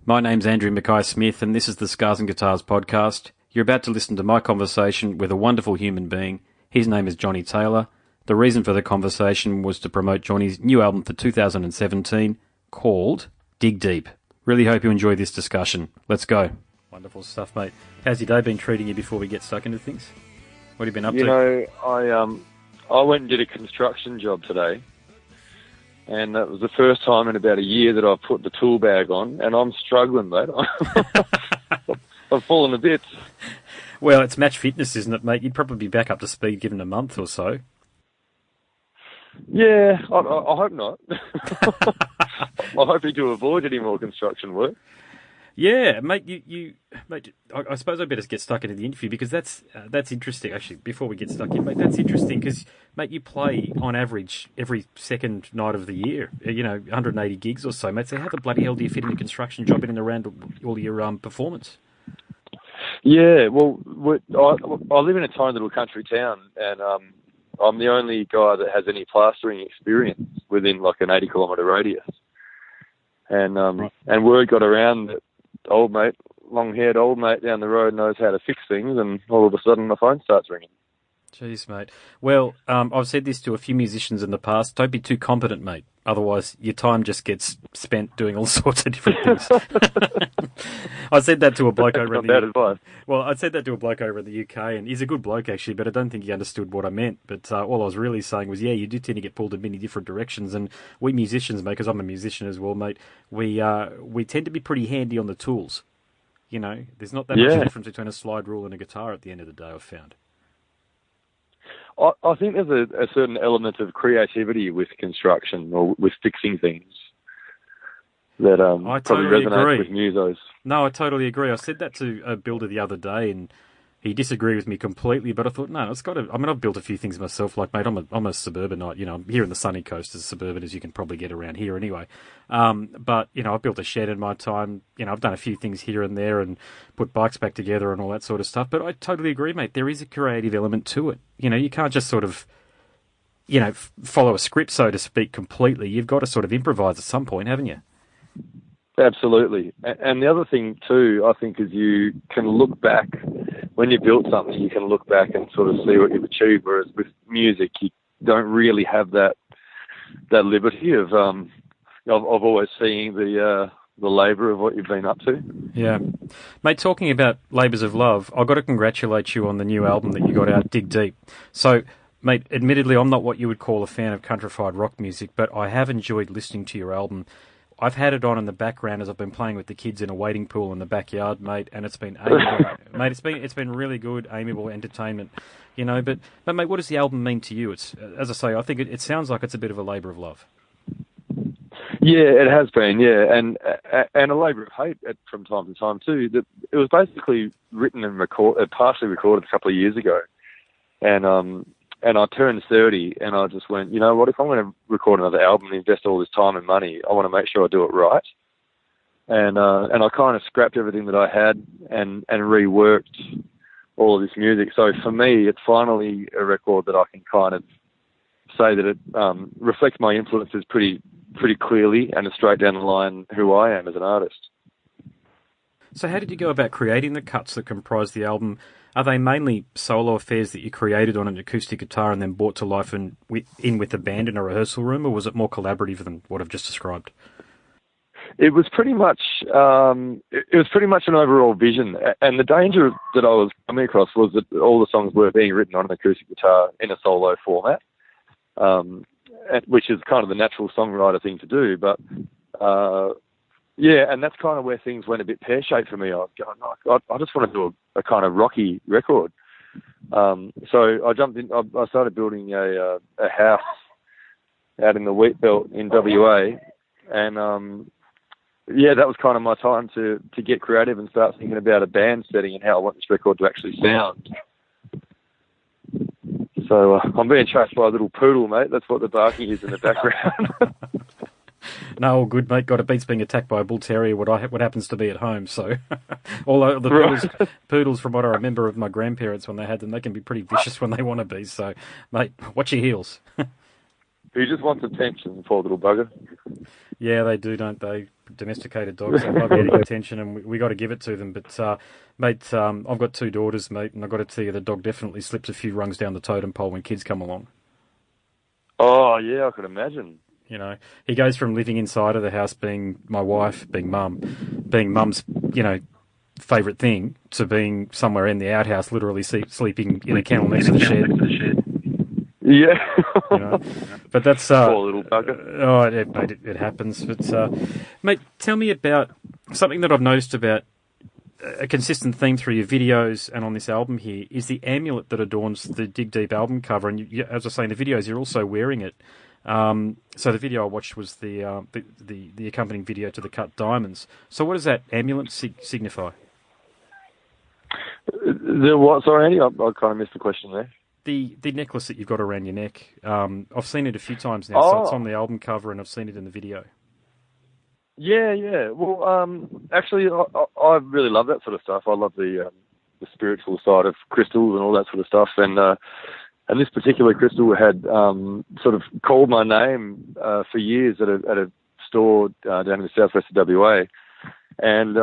My name's Andrew Mackay-Smith, and this is the Scars and Guitars podcast. You're about to listen to my conversation with a wonderful human being. His name is Jonny Taylor. The reason for the conversation was to promote Jonny's new album for 2017 called Dig Deep. Really hope you enjoy this discussion. Let's go. Wonderful stuff, mate. How's your day been treating you before we get stuck into things? What have you been up to? You know, I went and did a construction job today, and that was the first time in about a year that I've put the tool bag on, and I'm struggling, mate. I've fallen to bits. Well, it's match fitness, isn't it, mate? You'd probably be back up to speed given a month or so. Yeah, I hope not. I'm hoping to avoid any more construction work. Yeah, mate. Mate. I suppose I better get stuck into the interview because that's interesting. Actually, before we get stuck in, mate, that's interesting because, mate, you play on average every second night of the year. 180 gigs or so, mate. So how the bloody hell do you fit in a construction job in and around all your performance? Yeah, well, I live in a tiny little country town, and I'm the only guy that has any plastering experience within like an 80-kilometre radius. And word got around that long-haired old mate down the road knows how to fix things, and all of a sudden my phone starts ringing. Jeez, mate. Well, I've said this to a few musicians in the past. Don't be too competent, mate. Otherwise, your time just gets spent doing all sorts of different things. I said that to a bloke over in the UK. Well, I said that to a bloke over in the UK, and he's a good bloke, actually, but I don't think he understood what I meant. But all I was really saying was, yeah, you do tend to get pulled in many different directions, and we musicians, mate, because I'm a musician as well, mate, we tend to be pretty handy on the tools. You know, there's not that much difference between a slide rule and a guitar at the end of the day, I've found. I think there's a certain element of creativity with construction or with fixing things that I probably totally resonates agree with musos. No, I totally agree. I said that to a builder the other day, and he disagreed with me completely. But I thought, no, it's got to. I mean, I've built a few things myself. Like, mate, I'm a suburbanite. You know, I'm here in the sunny coast, as suburban as you can probably get around here, anyway. But I've built a shed in my time. I've done a few things here and there, and put bikes back together and all that sort of stuff. But I totally agree, mate. There is a creative element to it. You can't just sort of, follow a script, so to speak, completely. You've got to sort of improvise at some point, haven't you? Absolutely. And the other thing too, I think, is you can look back when you built something. You can look back and sort of see what you've achieved. Whereas with music, you don't really have that liberty of always seeing the labour of what you've been up to. Yeah, mate. Talking about labours of love, I've got to congratulate you on the new album that you got out, Dig Deep. So, mate, admittedly, I'm not what you would call a fan of countrified rock music, but I have enjoyed listening to your album. I've had it on in the background as I've been playing with the kids in a wading pool in the backyard, mate, and it's been amiable. Mate, it's been really good, amiable entertainment, But mate, what does the album mean to you? It's, as I say, I think it sounds like it's a bit of a labour of love. Yeah, it has been, and a labour of hate from time to time too. It was basically written and partially recorded a couple of years ago, and I turned 30, and I just went, you know what, if I'm going to record another album and invest all this time and money, I want to make sure I do it right. And I kind of scrapped everything that I had and reworked all of this music. So for me, it's finally a record that I can kind of say that it reflects my influences pretty clearly and is straight down the line who I am as an artist. So how did you go about creating the cuts that comprise the album? Are they mainly solo affairs that you created on an acoustic guitar and then brought to life with the band in a rehearsal room, or was it more collaborative than what I've just described? It was pretty much an overall vision, and the danger that I was coming across was that all the songs were being written on an acoustic guitar in a solo format, which is kind of the natural songwriter thing to do, but. Yeah, and that's kind of where things went a bit pear-shaped for me. I was going, I just want to do a kind of rocky record. So I jumped in. I started building a house out in the wheat belt in WA, and that was kind of my time to get creative and start thinking about a band setting and how I want this record to actually sound. So I'm being chased by a little poodle, mate. That's what the barking is in the background. No, all good, mate. Got it beats being attacked by a bull terrier, what happens to be at home. So, although the poodles, from what I remember of my grandparents when they had them, they can be pretty vicious when they want to be. So, mate, watch your heels. He just wants attention, poor little bugger. Yeah, they do, don't they? Domesticated dogs, they love getting attention, and we got to give it to them. But, mate, I've got two daughters, mate, and I've got to tell you, the dog definitely slips a few rungs down the totem pole when kids come along. Oh, yeah, I could imagine. You know, he goes from living inside of the house, being my wife, being mum's, favourite thing, to being somewhere in the outhouse, literally sleeping in a kennel next to the shed. Yeah. But that's Poor little bugger. it happens. But mate, tell me about something that I've noticed about a consistent theme through your videos and on this album here is the amulet that adorns the Dig Deep album cover. And as I say in the videos, you're also wearing it. So the video I watched was the accompanying video to the Cut Diamonds. So what does that amulet signify? The what? Sorry, Andy, I kind of missed the question there. The necklace that you've got around your neck. I've seen it a few times now. So it's on the album cover, and I've seen it in the video. Yeah. Well, actually, I really love that sort of stuff. I love the spiritual side of crystals and all that sort of stuff. And this particular crystal had sort of called my name for years at a store down in the southwest of WA, and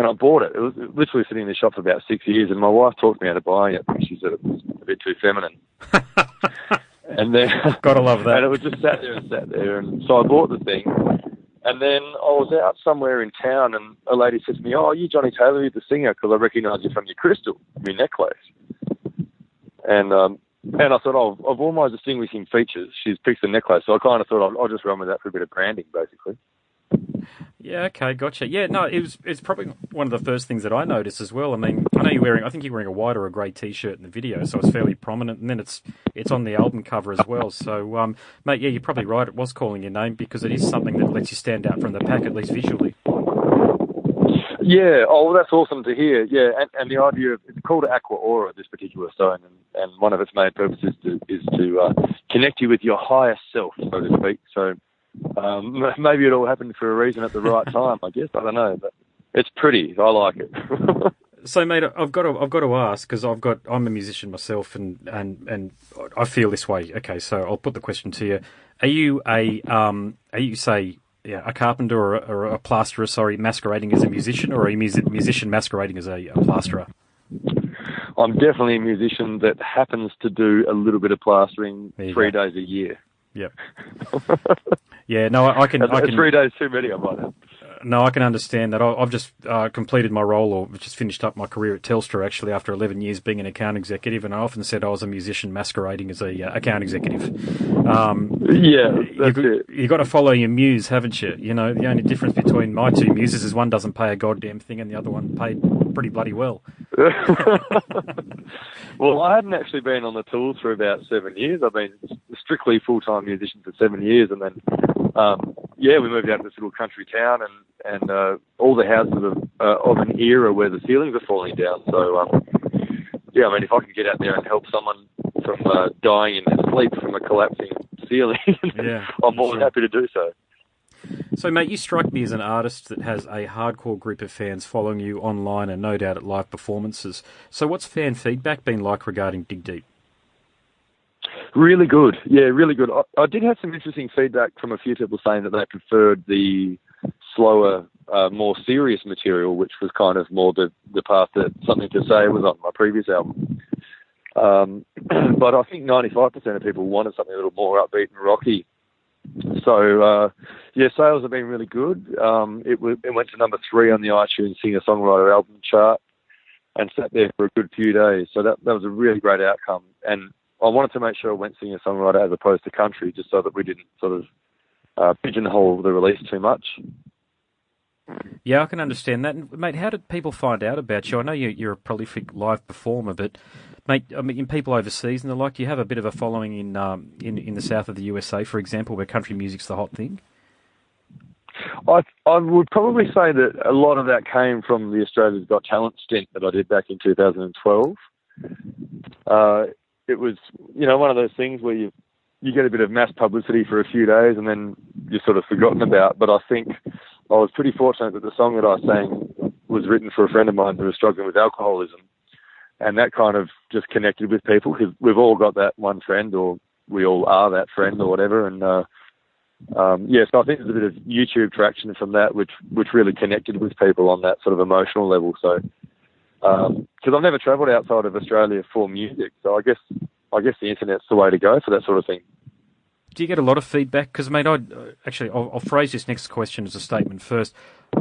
I bought it. It was literally sitting in the shop for about 6 years, and my wife talked me out of buying it because she said it was a bit too feminine. And then gotta love that. And it was just sat there, and so I bought the thing. And then I was out somewhere in town, and a lady said to me, "Oh, you Jonny Taylor, you're the singer, because I recognise you from your crystal, your necklace." And I thought, of all my distinguishing features, she's picked the necklace. So I kind of thought I'll just run with that for a bit of branding, basically. Yeah, okay, gotcha. Yeah, no, it's probably one of the first things that I noticed as well. I mean, I think you're wearing a white or a grey T-shirt in the video, so it's fairly prominent, and then it's on the album cover as well. So, mate, yeah, you're probably right. It was calling your name because it is something that lets you stand out from the pack, at least visually. Yeah, well, that's awesome to hear. Yeah, and the idea of, it's called Aqua Aura, this particular stone, and one of its main purposes is to connect you with your highest self, so to speak. So maybe it all happened for a reason at the right time, I guess. I don't know, but it's pretty. I like it. So, mate, I've got to ask, because I'm a musician myself, and I feel this way. Okay, so I'll put the question to you: Are you a carpenter or a plasterer, masquerading as a musician, or are you a musician masquerading as a plasterer? I'm definitely a musician that happens to do a little bit of plastering 3 days a year. Yep. Yeah, no, I can. 3 days too many, I might have. No, I can understand that. I've just completed my role, or just finished up my career at Telstra, actually, after 11 years being an account executive, and I often said I was a musician masquerading as a account executive. That's it. You've got to follow your muse, haven't you? You know, the only difference between my two muses is one doesn't pay a goddamn thing and the other one paid pretty bloody well. Well, I hadn't actually been on the tools for about 7 years. I've been strictly full-time musician for 7 years, and then we moved out to this little country town, and all the houses of an era where the ceilings are falling down. So, if I can get out there and help someone from dying in their sleep from a collapsing ceiling, I'm more than happy to do so. So, mate, you strike me as an artist that has a hardcore group of fans following you online and no doubt at live performances. So what's fan feedback been like regarding Dig Deep? Really good. Yeah, really good. I did have some interesting feedback from a few people saying that they preferred the slower, more serious material, which was kind of more the path that Something to Say was on my previous album. But I think 95% of people wanted something a little more upbeat and rocky. So, sales have been really good. It went to number 3 on the iTunes singer-songwriter album chart and sat there for a good few days. So that was a really great outcome. And I wanted to make sure it went singer-songwriter as opposed to country, just so that we didn't sort of pigeonhole the release too much. Yeah, I can understand that. And, mate, how did people find out about you? I know you're a prolific live performer, but, mate, I mean, people overseas and the like, you have a bit of a following in the south of the USA, for example, where country music's the hot thing? I would probably say that a lot of that came from the Australia's Got Talent stint that I did back in 2012. It was, one of those things where you get a bit of mass publicity for a few days and then you're sort of forgotten about. But I think I was pretty fortunate that the song that I sang was written for a friend of mine who was struggling with alcoholism. And that kind of just connected with people, because we've all got that one friend, or we all are that friend or whatever. And So I think there's a bit of YouTube traction from that, which really connected with people on that sort of emotional level. So, because I've never travelled outside of Australia for music, so I guess the internet's the way to go for that sort of thing. Do you get a lot of feedback? Because, mate, I'll phrase this next question as a statement first.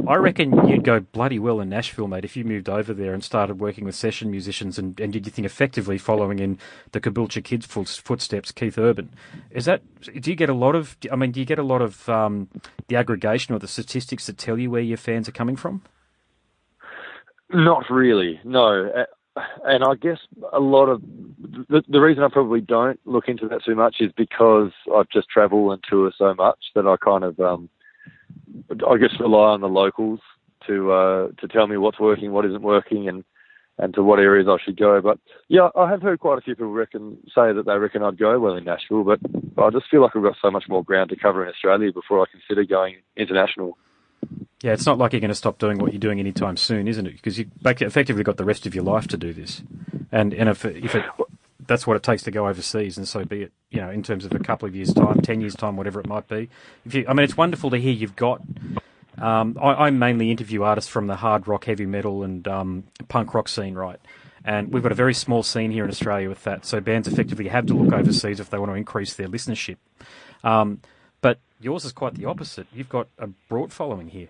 I reckon you'd go bloody well in Nashville, mate, if you moved over there and started working with session musicians and did you think effectively following in the Caboolture Kid's footsteps, Keith Urban. Do you get a lot of the aggregation or the statistics that tell you where your fans are coming from? Not really, no. And I guess a lot of the reason I probably don't look into that too much is because I just travel and tour so much that I kind of, I guess, rely on the locals to tell me what's working, what isn't working, and to what areas I should go. But yeah, I have heard quite a few people say that they reckon I'd go well in Nashville, but I just feel like I've got so much more ground to cover in Australia before I consider going international. Yeah, it's not like you're going to stop doing what you're doing anytime soon, isn't it? Because you've effectively got the rest of your life to do this. And if that's what it takes to go overseas, and so be it, in terms of a couple of years' time, 10 years' time, whatever it might be. It's wonderful to hear you've got... I mainly interview artists from the hard rock, heavy metal and punk rock scene, right? And we've got a very small scene here in Australia with that, so bands effectively have to look overseas if they want to increase their listenership. But yours is quite the opposite. You've got a broad following here.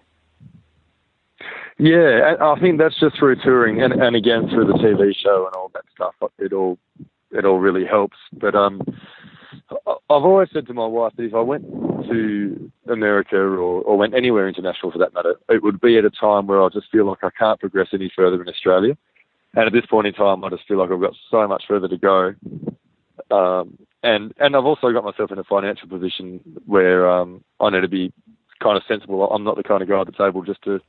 Yeah, I think that's just through touring and again through the TV show and all that stuff. It all really helps. But I've always said to my wife that if I went to America or went anywhere international for that matter, it would be at a time where I just feel like I can't progress any further in Australia. And at this point in time, I just feel like I've got so much further to go. And I've also got myself in a financial position where I need to be kind of sensible. I'm not the kind of guy that's able just to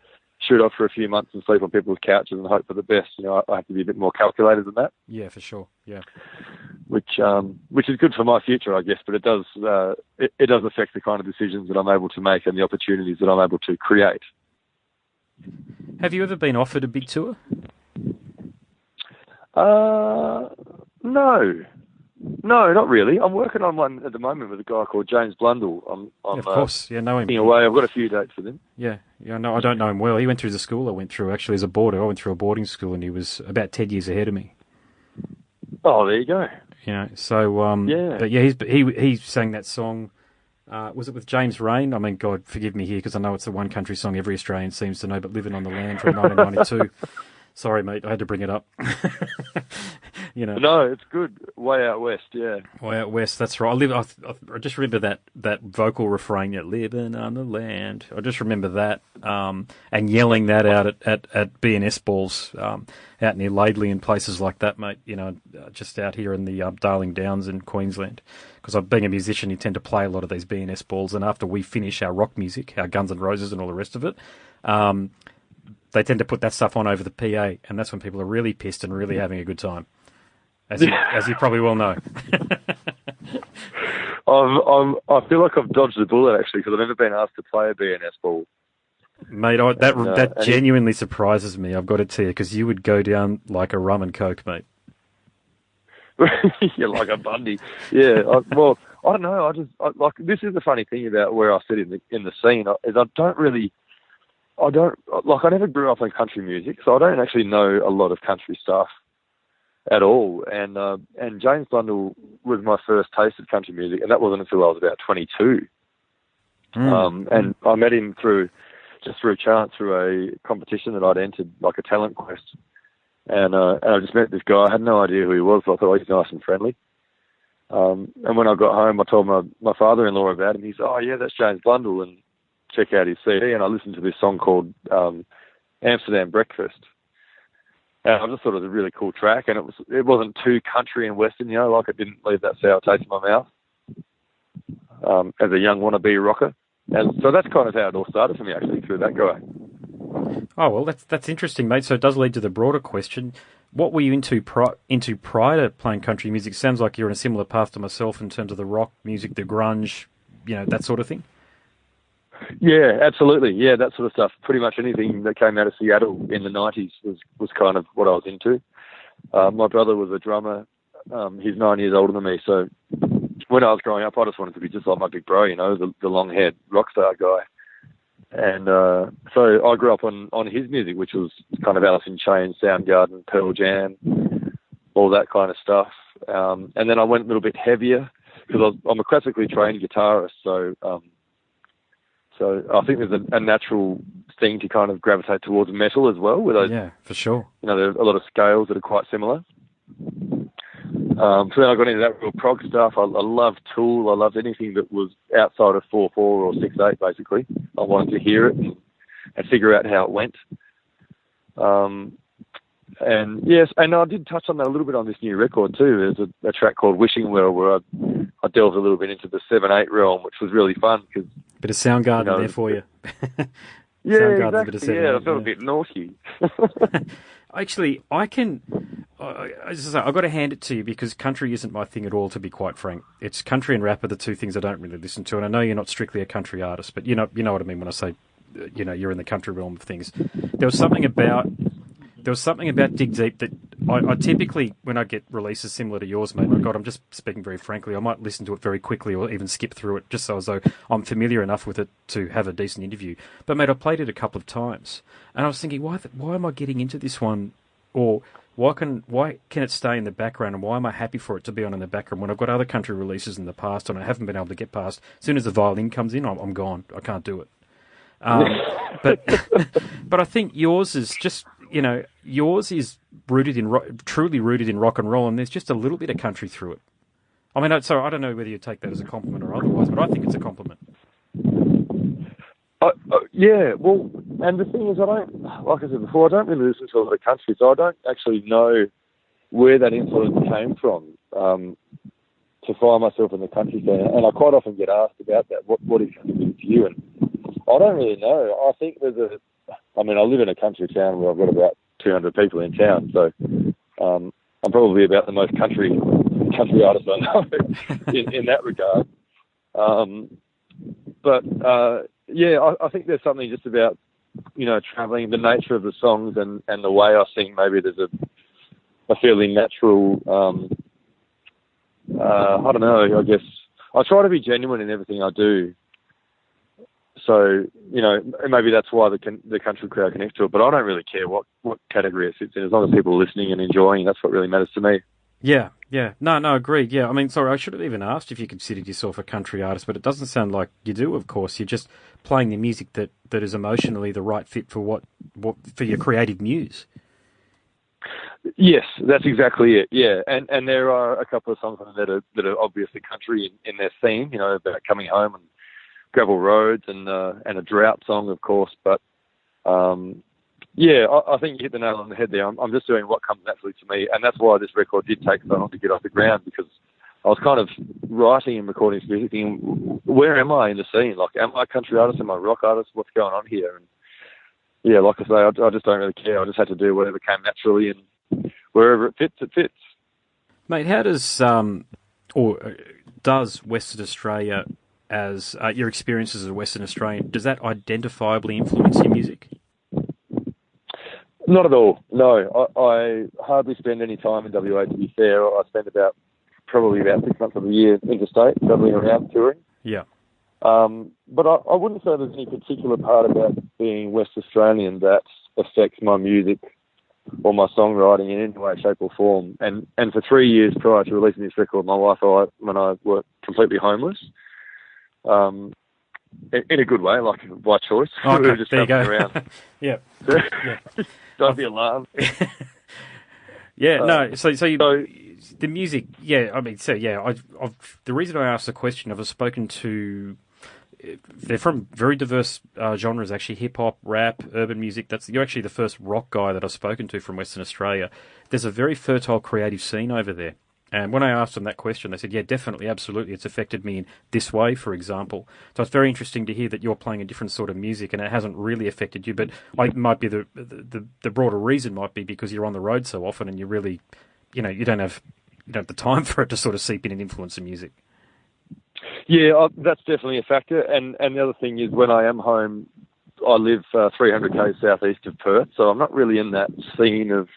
shoot off for a few months and sleep on people's couches and hope for the best. I have to be a bit more calculated than that. Yeah, for sure. Yeah, which is good for my future, I guess. But it does it does affect the kind of decisions that I'm able to make and the opportunities that I'm able to create. Have you ever been offered a big tour? No, not really. I'm working on one at the moment with a guy called James Blundell. Of course, know him. Away. I've got a few dates with him. Yeah, no, I don't know him well. He went through the school I went through, actually, as a boarder. I went through a boarding school, and he was about 10 years ahead of me. Oh, there you go. Yeah. But yeah, he sang that song. Was it with James Rain? I mean, God, forgive me here, because I know it's the one country song every Australian seems to know, but Living on the Land from 1992. Sorry, mate, I had to bring it up. No, it's good. Way out west, yeah. Way out west, that's right. I just remember that vocal refrain, living on the land. I just remember that, and yelling that out at B&S balls out near Laidley and places like that, mate. Just out here in the Darling Downs in Queensland. Because being a musician, you tend to play a lot of these B&S balls, and after we finish our rock music, our Guns N' Roses and all the rest of it, they tend to put that stuff on over the PA, and that's when people are really pissed and really having a good time, as you probably well know. I feel like I've dodged the bullet, actually, because I've never been asked to play a B&S ball. Mate, that genuinely surprises me, I've got to tell you, because you would go down like a rum and coke, mate. You're like a Bundy. Yeah, I don't know. This is the funny thing about where I sit in the scene, is I never grew up in country music, so I don't actually know a lot of country stuff at all. And James Blundell was my first taste of country music, and that wasn't until I was about 22. And I met him through chance, through a competition that I'd entered, like a talent quest. And I just met this guy. I had no idea who he was, but I thought, he's nice and friendly. And when I got home, I told my father-in-law about him. He said, oh, yeah, that's James Blundell, and check out his CD. And I listened to this song called Amsterdam Breakfast. And I just thought it was a really cool track, and it wasn't too country and western, like it didn't leave that sour taste in my mouth as a young wannabe rocker. And so that's kind of how it all started for me, actually, through that guy. Oh, well, that's interesting, mate. So it does lead to the broader question. What were you into prior to playing country music? Sounds like you're on a similar path to myself in terms of the rock music, the grunge, that sort of thing. Yeah, absolutely. Yeah, that sort of stuff. Pretty much anything that came out of Seattle in the 90s was kind of what I was into. My brother was a drummer. He's 9 years older than me, so when I was growing up, I just wanted to be just like my big bro, you know, the long-haired rock star guy. And so I grew up on his music, which was kind of Alice in Chains, Soundgarden, Pearl Jam, all that kind of stuff. And then I went a little bit heavier because I'm a classically trained guitarist, so I think there's a natural thing to kind of gravitate towards metal as well. With those, yeah, for sure. You know, there's a lot of scales that are quite similar. So then I got into that real prog stuff. I loved Tool. I loved anything that was outside of 4/4 or 6/8, basically. I wanted to hear it and figure out how it went. And yes, and I did touch on that a little bit on this new record too. There's a track called Wishing Well where I delved a little bit into the 7/8 realm, which was really fun. Cause, bit of Soundgarden there for you. Yeah, Soundgarden's exactly. Yeah, I felt a bit naughty. Actually, I've got to hand it to you because country isn't my thing at all, to be quite frank. It's country and rap are the two things I don't really listen to, and I know you're not strictly a country artist, but you know what I mean when I say, you know, you're in the country realm of things. There was something about Dig Deep that I typically, when I get releases similar to yours, mate, my God, I'm just speaking very frankly, I might listen to it very quickly or even skip through it just so as though I'm familiar enough with it to have a decent interview. But, mate, I played it a couple of times, and I was thinking, why am I getting into this one? Or why can it stay in the background, and why am I happy for it to be on in the background when I've got other country releases in the past and I haven't been able to get past? As soon as the violin comes in, I'm gone. I can't do it. But I think yours is just, you know, yours is truly rooted in rock and roll, and there's just a little bit of country through it. I mean, so I don't know whether you take that as a compliment or otherwise, but I think it's a compliment. Yeah, well, and the thing is, like I said before, I don't really listen to a lot of country, so I don't actually know where that influence came from to find myself in the country scene. And I quite often get asked about that. What is country music to you? And I don't really know. I think I live in a country town where I've got about 200 people in town, so I'm probably about the most country artist I know in that regard. Yeah, I think there's something just about, you know, travelling, the nature of the songs and the way I sing. Maybe there's a fairly natural, I don't know, I guess. I try to be genuine in everything I do. So, you know, maybe that's why the country crowd connects to it, but I don't really care what category it sits in. As long as people are listening and enjoying, that's what really matters to me. Yeah. No, agreed. Yeah, I mean, sorry, I should have even asked if you considered yourself a country artist, but it doesn't sound like you do, of course. You're just playing the music that is emotionally the right fit for what for your creative muse. Yes, that's exactly it. Yeah, and there are a couple of songs that are obviously country in their theme, you know, about coming home and gravel roads and a drought song, of course. But yeah, I think you hit the nail on the head there. I'm just doing what comes naturally to me, and that's why this record did take so long to get off the ground, because I was kind of writing and recording music, thinking, where am I in the scene? Like, am I a country artist? Am I a rock artist? What's going on here? And yeah, like I say, I just don't really care. I just had to do whatever came naturally, and wherever it fits, it fits. Mate, how does does Western Australia, as your experiences as a Western Australian, does that identifiably influence your music? Not at all. No, I hardly spend any time in WA, to be fair. I spend probably about 6 months of the year interstate, travelling around, touring. Yeah. But I wouldn't say there's any particular part about being West Australian that affects my music or my songwriting in any way, shape or form. And for 3 years prior to releasing this record, my wife and I were completely homeless. In a good way, like by choice. Oh, okay. We were just there you go. around. Yeah. Don't be alarmed. Yeah, no. So the music. Yeah, I mean, so yeah. I've the reason I asked the question, I've spoken to. They're from very diverse genres, actually. Hip hop, rap, urban music. You're actually the first rock guy that I've spoken to from Western Australia. There's a very fertile creative scene over there. And when I asked them that question, they said, yeah, definitely, absolutely. It's affected me in this way, for example. So it's very interesting to hear that you're playing a different sort of music and it hasn't really affected you. But it might be the broader reason might be because you're on the road so often and you really, you know, you don't have the time for it to sort of seep in and influence the music. Yeah, that's definitely a factor. And the other thing is when I am home, I live 300 k's southeast of Perth, so I'm not really in that scene of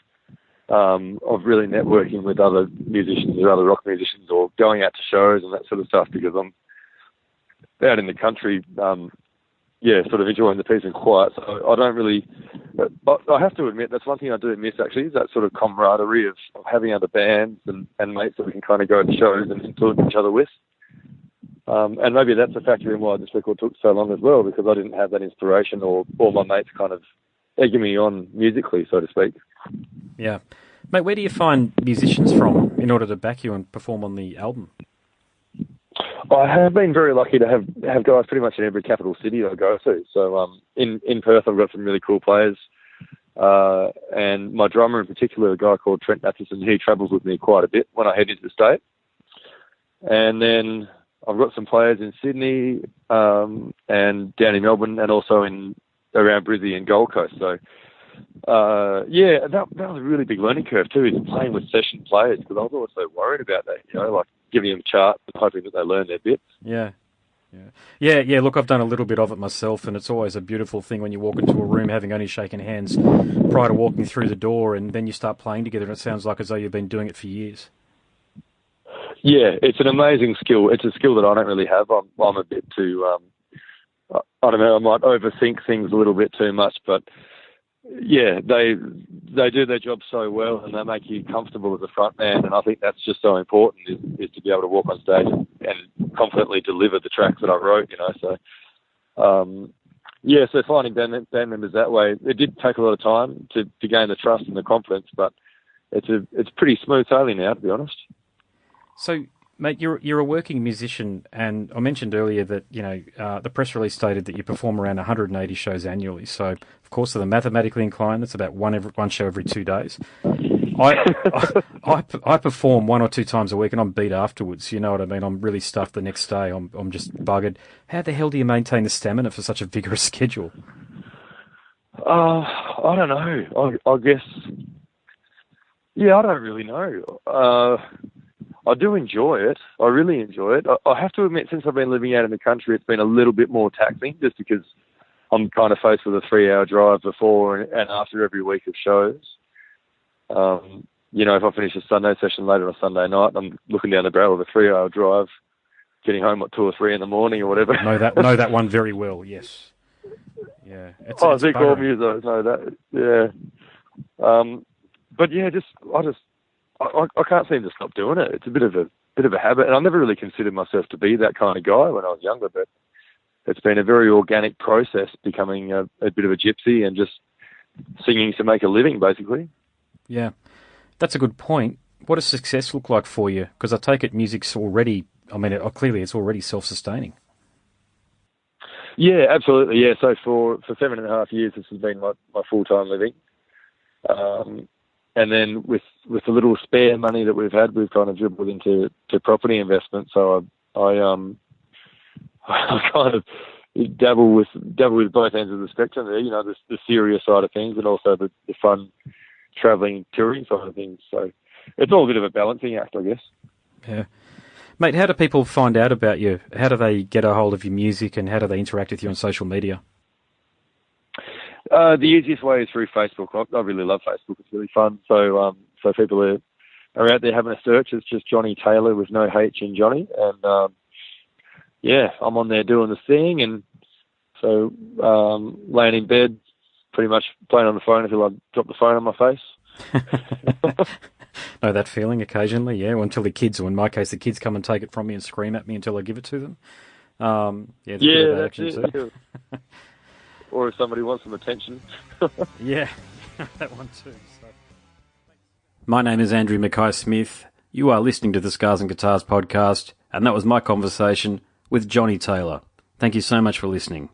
of really networking with other musicians or other rock musicians, or going out to shows and that sort of stuff, because I'm out in the country, sort of enjoying the peace and quiet. So I don't really, but I have to admit, that's one thing I do miss, actually, is that sort of camaraderie of having other bands and mates that we can kind of go to shows and influence each other with. And maybe that's a factor in why this record took so long as well, because I didn't have that inspiration or my mates kind of egging me on musically, so to speak. Yeah. Mate, where do you find musicians from in order to back you and perform on the album? I have been very lucky to have guys pretty much in every capital city I go to. So in Perth, I've got some really cool players. And my drummer in particular, a guy called Trent Matheson, he travels with me quite a bit when I head into the state. And then I've got some players in Sydney and down in Melbourne, and also in around Brisbane and Gold Coast. So, that was a really big learning curve too, is playing with session players, because I was always so worried about that, like giving them charts and hoping that they learn their bits. Yeah. Look, I've done a little bit of it myself, and it's always a beautiful thing when you walk into a room having only shaken hands prior to walking through the door, and then you start playing together, and it sounds like as though you've been doing it for years. Yeah, it's an amazing skill. It's a skill that I don't really have. I'm a bit too, I don't know, I might overthink things a little bit too much, but yeah, they do their job so well, and they make you comfortable as a front man, and I think that's just so important, is to be able to walk on stage and confidently deliver the tracks that I wrote, so so finding band members that way, it did take a lot of time to gain the trust and the confidence, but it's pretty smooth sailing now, to be honest. So, mate, you're a working musician, and I mentioned earlier that the press release stated that you perform around 180 shows annually. So, of course, for the mathematically inclined, that's about one show every 2 days. I perform 1 or 2 times a week, and I'm beat afterwards. You know what I mean? I'm really stuffed the next day. I'm just buggered. How the hell do you maintain the stamina for such a vigorous schedule? I don't know. I guess. Yeah, I don't really know. I do enjoy it. I really enjoy it. I have to admit, since I've been living out in the country, it's been a little bit more taxing, just because I'm kind of faced with a 3-hour drive before and after every week of shows. If I finish a Sunday session later on a Sunday night, I'm looking down the barrel of a 3-hour drive, getting home at 2 or 3 in the morning or whatever. Know that one very well. Yes. Yeah. It's Vic All Musos know that. Yeah. But yeah, I can't seem to stop doing it. It's a bit of a habit, and I never really considered myself to be that kind of guy when I was younger, but it's been a very organic process, becoming a bit of a gypsy and just singing to make a living, basically. Yeah, that's a good point. What does success look like for you? Because I take it music's already, clearly it's already self-sustaining. Yeah, absolutely. Yeah, so for 7.5 years, this has been my full-time living. And then with the little spare money that we've had, we've kind of dribbled into property investment. So I kind of dabble with both ends of the spectrum there. The serious side of things, and also the fun travelling, touring side of things. So it's all a bit of a balancing act, I guess. Yeah, mate. How do people find out about you? How do they get a hold of your music, and how do they interact with you on social media? The easiest way is through Facebook. I really love Facebook. It's really fun. So people are out there having a search. It's just Jonny Taylor with no H in Johnny. And, I'm on there doing the thing. And so laying in bed, pretty much playing on the phone until I drop the phone on my face. Know that feeling occasionally, yeah, until the kids, or in my case, the kids come and take it from me and scream at me until I give it to them. That's it. Or if somebody wants some attention. Yeah, that one too. So. My name is Andrew Mackay-Smith. You are listening to the Scars and Guitars podcast, and that was my conversation with Jonny Taylor. Thank you so much for listening.